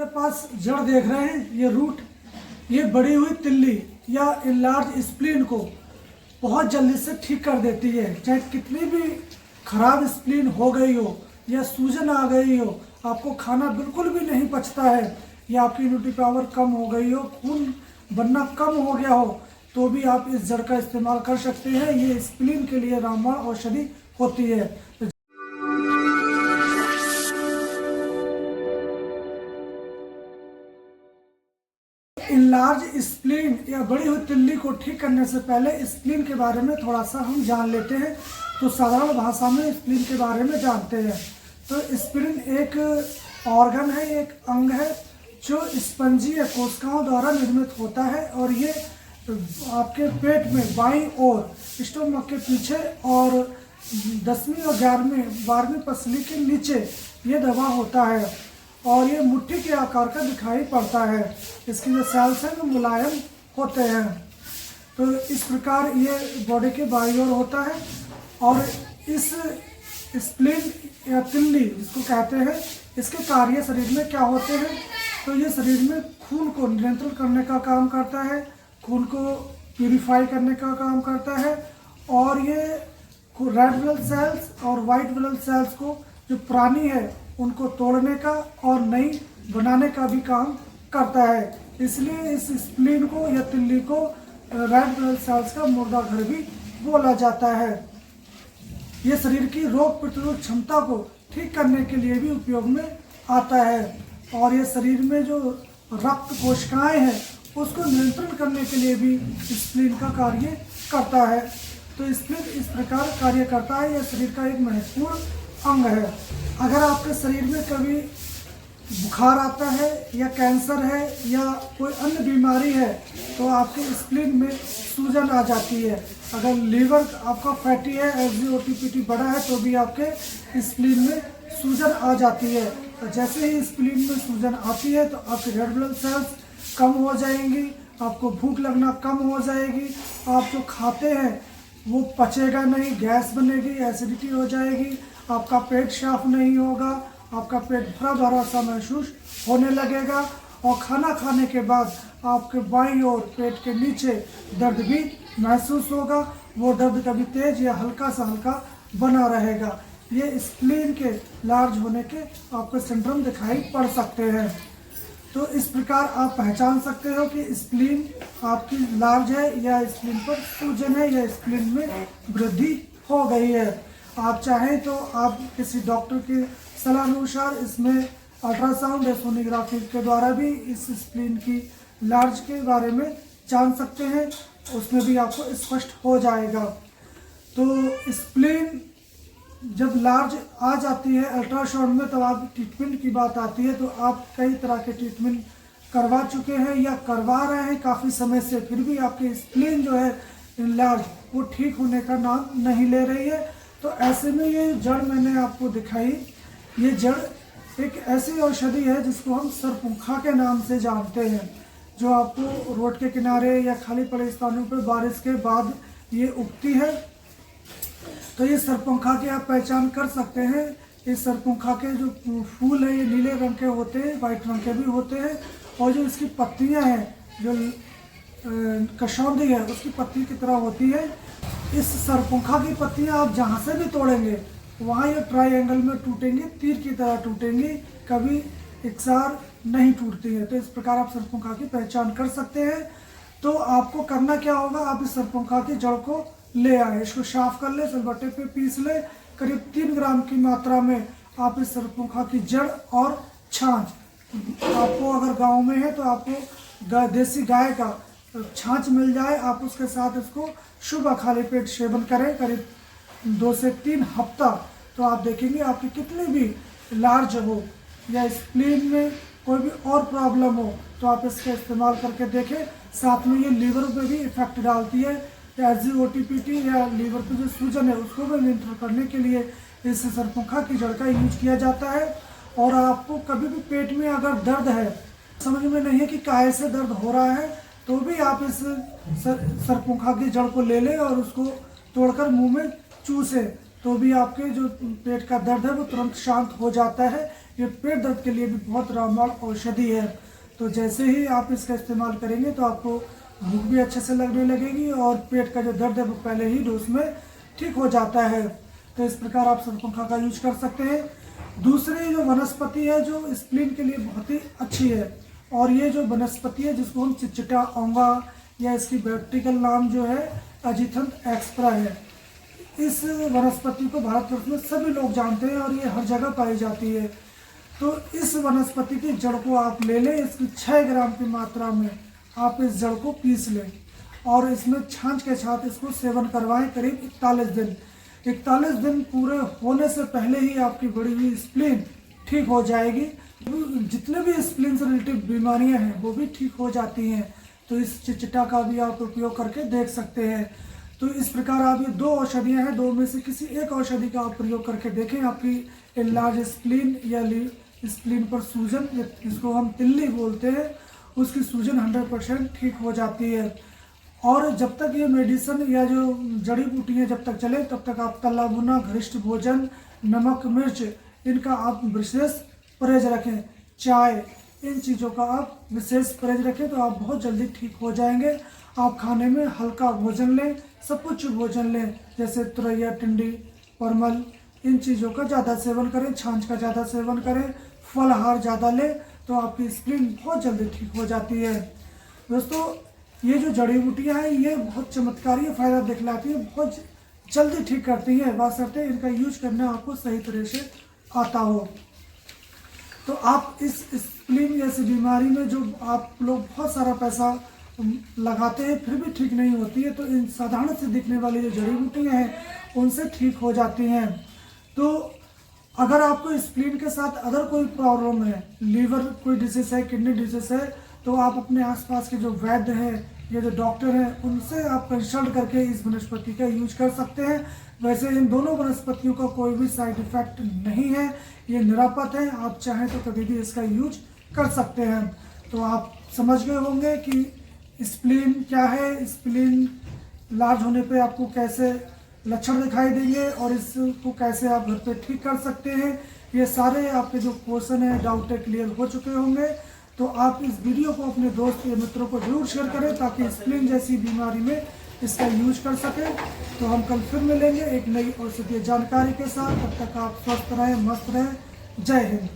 पास जड़ देख रहे हैं, ये रूट, ये बढ़ी हुई तिल्ली या इनलार्ज स्प्लीन को बहुत जल्दी से ठीक कर देती है। चाहे कितनी भी खराब स्प्लीन हो गई हो या सूजन आ गई हो, आपको खाना बिल्कुल भी नहीं पचता है, या आपकी इम्यूनिटी पावर कम हो गई हो, खून बनना कम हो गया हो, तो भी आप इस जड़ का इस्तेमाल कर सकते हैं। ये स्प्लीन के लिए रामबाण औषधि होती है। इनलार्ज स्प्लीन या बड़ी हुई तिल्ली को ठीक करने से पहले स्प्लीन के बारे में थोड़ा सा हम जान लेते हैं। तो साधारण भाषा में स्प्लीन के बारे में जानते हैं। तो स्प्लीन एक ऑर्गन है, एक अंग है जो स्पंजीय कोशिकाओं द्वारा निर्मित होता है, और ये आपके पेट में बाईं ओर स्टोमक के पीछे और 10वीं और 12वीं पसली के नीचे ये दबा होता है, और ये मुट्ठी के आकार का दिखाई पड़ता है। इसकी जो सेल्स हैं वो मुलायम होते हैं। तो इस प्रकार ये बॉडी के बाईं ओर होता है, और इस स्प्लीन या तिल्ली जिसको कहते हैं, इसके कार्य शरीर में क्या होते हैं? तो ये शरीर में खून को नियंत्रण करने का काम करता है, खून को प्यूरिफाई करने का काम करता है, और ये रेड ब्लड सेल्स और वाइट ब्लड सेल्स को जो पुरानी है उनको तोड़ने का और नई बनाने का भी काम करता है। इसलिए इस स्प्लीन को या तिल्ली को रेड ब्लड सेल्स का मुर्दा घर भी बोला जाता है। ये शरीर की रोग प्रतिरोध क्षमता को ठीक करने के लिए भी उपयोग में आता है, और ये शरीर में जो रक्त कोशिकाएं हैं उसको नियंत्रण करने के लिए भी स्प्लीन का कार्य करता है। तो स्प्लीन इस प्रकार कार्य करता है। यह शरीर का एक महत्वपूर्ण अंग है। अगर आपके शरीर में कभी बुखार आता है या कैंसर है या कोई अन्य बीमारी है, तो आपके स्प्लीन में सूजन आ जाती है। अगर लीवर आपका फैटी है, SGOT-PT बढ़ा है, तो भी आपके स्प्लीन में सूजन आ जाती है। तो जैसे ही स्प्लीन में सूजन आती है तो आपके रेड ब्लड सेल्स कम हो जाएंगी, आपको भूख लगना कम हो जाएगी, आप जो खाते हैं वो पचेगा नहीं, गैस बनेगी, एसिडिटी हो जाएगी, आपका पेट साफ नहीं होगा, आपका पेट भरा भरा सा महसूस होने लगेगा, और खाना खाने के बाद आपके बाईं ओर पेट के नीचे दर्द भी महसूस होगा। वो दर्द कभी तेज या हल्का सा हल्का बना रहेगा। ये स्प्लीन के लार्ज होने के आपको सिंड्रोम दिखाई पड़ सकते हैं। तो इस प्रकार आप पहचान सकते हो कि स्प्लीन आपकी लार्ज है या स्प्लीन पर सूजन है या स्प्लीन में वृद्धि हो गई है। आप चाहें तो आप किसी डॉक्टर के सलाह अनुसार इसमें अल्ट्रासाउंड या सोनोग्राफी के द्वारा भी इस स्प्लीन की लार्ज के बारे में जान सकते हैं, उसमें भी आपको स्पष्ट हो जाएगा। तो स्प्लीन जब लार्ज आ जाती है अल्ट्रासाउंड में, तब आप ट्रीटमेंट की बात आती है, तो आप कई तरह के ट्रीटमेंट करवा चुके हैं या करवा रहे हैं काफ़ी समय से, फिर भी आपकी स्प्लीन जो है लार्ज वो ठीक होने का नाम नहीं ले रही है। तो ऐसे में ये जड़ मैंने आपको दिखाई, ये जड़ एक ऐसी औषधि है जिसको हम सरपुंखा के नाम से जानते हैं, जो आपको रोड के किनारे या खाली पड़े स्थानों पर बारिश के बाद ये उगती है। तो ये सरपुंखा की आप पहचान कर सकते हैं। इस सरपुंखा के जो फूल हैं ये नीले रंग के होते हैं, वाइट रंग के भी होते हैं, और जो इसकी पत्तियां हैं, जो कशौंधी है उसकी पत्ती की तरह होती है। इस सरपुंखा की पत्तियां आप जहाँ से भी तोड़ेंगे वहाँ ये ट्रायंगल में टूटेंगी, तीर की तरह टूटेंगी, कभी एकसार नहीं टूटती है। तो इस प्रकार आप सरपुंखा की पहचान कर सकते हैं। तो आपको करना क्या होगा, आप इस सरपुंखा की जड़ को ले आए, इसको साफ कर ले, सिलबट्टे पे पीस ले। करीब 3 ग्राम की मात्रा में आप इस सरपुंखा की जड़ और छाछ, आपको अगर गांव में है तो आपको देसी गाय का छाछ मिल जाए, आप उसके साथ इसको सुबह खाली पेट सेवन करें करीब 2 से 3 हफ्ता। तो आप देखेंगे आपकी कितनी भी लार्ज हो या स्प्लीन में कोई भी और प्रॉब्लम हो तो आप इसका इस्तेमाल करके देखें। साथ में ये लीवर पे भी इफेक्ट डालती है, या SGOT-PT या लीवर पे जो सूजन है उसको भी नियंत्रण करने के लिए इस सरपुंखा की जड़ का यूज किया जाता है। और आपको कभी भी पेट में अगर दर्द है, समझ में नहीं है कि काहे से दर्द हो रहा है, तो भी आप इस सरपुंखा की जड़ को ले लें और उसको तोड़कर मुंह में चूसें, तो भी आपके जो पेट का दर्द है वो तुरंत शांत हो जाता है। ये पेट दर्द के लिए भी बहुत रामबाण औषधि है। तो जैसे ही आप इसका इस्तेमाल करेंगे तो आपको भूख भी अच्छे से लगने लगेगी और पेट का जो दर्द है वो पहले ही डोज में ठीक हो जाता है। तो इस प्रकार आप सरपंखा का यूज कर सकते हैं। दूसरी जो वनस्पति है जो स्प्लीन के लिए बहुत ही अच्छी है, और ये जो वनस्पति है जिसको हम चिचिटा औंगा या इसकी बैक्टीरियल नाम जो है अजीथंथ एक्सप्रा है। इस वनस्पति को भारतवर्ष में सभी लोग जानते हैं और ये हर जगह पाई जाती है। तो इस वनस्पति की जड़ को आप ले लें, इसकी 6 ग्राम की मात्रा में आप इस जड़ को पीस लें और इसमें छाछ के साथ इसको सेवन करवाएं करीब 41 दिन। 41 दिन पूरे होने से पहले ही आपकी बढ़ी हुई स्प्लीन ठीक हो जाएगी। जितने भी स्प्लीन से रिलेटेड बीमारियां हैं वो भी ठीक हो जाती हैं। तो इस चिचिटा का भी आप उपयोग करके देख सकते हैं। तो इस प्रकार आप ये 2 औषधियाँ हैं, 2 में से किसी एक औषधि का आप प्रयोग करके देखें। आपकी लार्ज स्प्लीन या स्प्लीन पर सूजन, जिसको हम तिल्ली बोलते हैं, उसकी सूजन 100% ठीक हो जाती है। और जब तक ये मेडिसिन या जो जड़ी बूटियाँ जब तक चले तब तक आप तला भुना, घनिष्ठ भोजन, नमक मिर्च इनका आप विशेष परहेज रखें। चाय, इन चीज़ों का आप विशेष परहेज रखें तो आप बहुत जल्दी ठीक हो जाएंगे। आप खाने में हल्का भोजन लें, सपुच्च भोजन लें, जैसे तुरैया, टिंडी, परमल, इन चीज़ों का ज़्यादा सेवन करें, छाछ का ज़्यादा सेवन करें, फलाहार ज़्यादा लें तो आपकी स्प्लीन बहुत जल्दी ठीक हो जाती है। दोस्तों, ये जो जड़ी बूटियाँ हैं ये बहुत चमत्कारी फ़ायदा दिखलाती है, बहुत जल्दी ठीक करती हैं, बशर्ते इनका यूज करना आपको सही तरह से आता हो। तो आप इस स्प्लीन जैसी बीमारी में जो आप लोग बहुत सारा पैसा लगाते हैं फिर भी ठीक नहीं होती है, तो इन साधारण से दिखने वाली जो जड़ी बूटियाँ हैं उनसे ठीक हो जाती हैं। तो अगर आपको स्प्लीन के साथ अदर कोई प्रॉब्लम है, लीवर कोई डिसीज है, किडनी डिसीज है, तो आप अपने आसपास के जो वैद्य हैं या जो डॉक्टर हैं उनसे आप कंसल्ट करके इस वनस्पति का यूज कर सकते हैं। वैसे इन दोनों वनस्पतियों का कोई भी साइड इफेक्ट नहीं है, ये निरापद है, आप चाहें तो कभी भी इसका यूज कर सकते हैं। तो आप समझ गए होंगे कि स्प्लीन क्या है, स्प्लीन लार्ज होने पे आपको कैसे लक्षण दिखाई देंगे और इसको कैसे आप घर पे ठीक कर सकते हैं। ये सारे आपके जो क्वेश्चन है, डाउट है, क्लियर हो चुके होंगे। तो आप इस वीडियो को अपने दोस्त या मित्रों को जरूर शेयर करें ताकि स्प्लीन जैसी बीमारी में इसका यूज कर सकें। तो हम कल फिर मिलेंगे एक नई औषधीय जानकारी के साथ। तब तक आप स्वस्थ रहें, मस्त रहें। जय हिंद।